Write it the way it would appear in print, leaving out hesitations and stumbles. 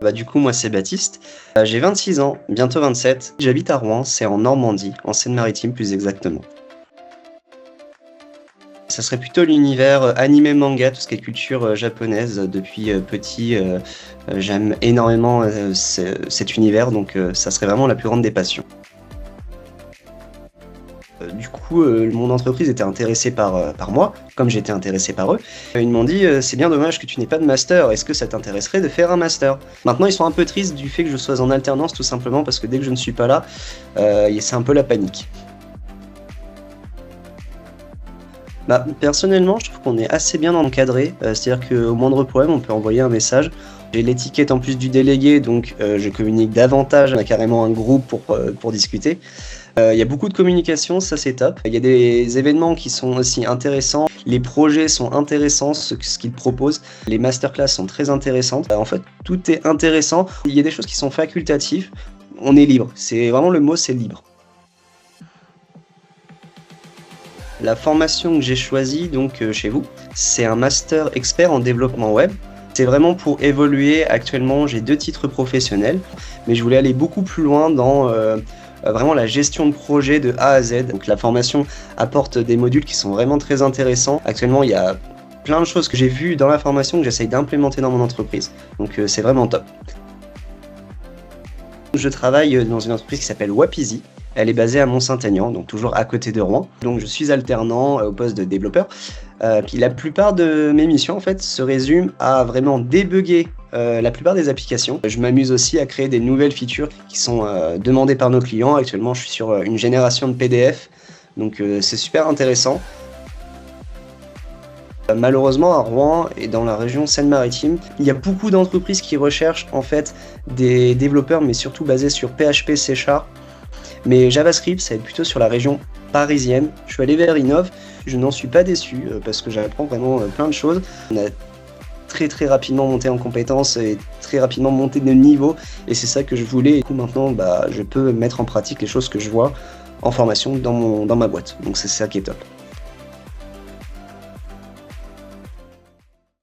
Du coup, moi, c'est Baptiste. J'ai 26 ans, bientôt 27. J'habite à Rouen, c'est en Normandie, en Seine-Maritime plus exactement. Ça serait plutôt l'univers animé manga, tout ce qui est culture japonaise. Depuis petit, j'aime énormément cet univers, donc ça serait vraiment la plus grande des passions. Du coup, mon entreprise était intéressée par moi, comme j'étais intéressé par eux. Ils m'ont dit c'est bien dommage que tu n'aies pas de master, est-ce que ça t'intéresserait de faire un master? Maintenant, ils sont un peu tristes du fait que je sois en alternance, tout simplement parce que dès que je ne suis pas là, c'est un peu la panique. Personnellement, je trouve qu'on est assez bien encadré, c'est-à-dire qu'au moindre problème, on peut envoyer un message. J'ai l'étiquette en plus du délégué, donc je communique davantage. On a carrément un groupe pour discuter. Il y a beaucoup de communication, ça c'est top. Il y a des événements qui sont aussi intéressants. Les projets sont intéressants, ce qu'ils proposent. Les masterclass sont très intéressantes. En fait, tout est intéressant. Il y a des choses qui sont facultatives. On est libre. C'est vraiment le mot, c'est libre. La formation que j'ai choisie donc chez vous, c'est un master expert en développement web. C'est vraiment pour évoluer. Actuellement, j'ai 2 titres professionnels, mais je voulais aller beaucoup plus loin dans vraiment la gestion de projet de A à Z. Donc la formation apporte des modules qui sont vraiment très intéressants. Actuellement, il y a plein de choses que j'ai vues dans la formation que j'essaye d'implémenter dans mon entreprise. Donc c'est vraiment top. Je travaille dans une entreprise qui s'appelle Wapizi. Elle est basée à Mont-Saint-Aignan, donc toujours à côté de Rouen. Donc je suis alternant au poste de développeur. Puis la plupart de mes missions en fait se résument à vraiment débugger la plupart des applications. Je m'amuse aussi à créer des nouvelles features qui sont demandées par nos clients. Actuellement, je suis sur une génération de PDF, donc c'est super intéressant. Malheureusement, à Rouen et dans la région Seine-Maritime, il y a beaucoup d'entreprises qui recherchent en fait des développeurs, mais surtout basés sur PHP, C#. Mais JavaScript, ça va être plutôt sur la région parisienne. Je suis allé vers Innov, je n'en suis pas déçu parce que j'apprends vraiment plein de choses. On a très rapidement monté en compétences et très rapidement monté de niveau, et c'est ça que je voulais. Et du coup, maintenant, je peux mettre en pratique les choses que je vois en formation dans ma boîte. Donc c'est ça qui est top.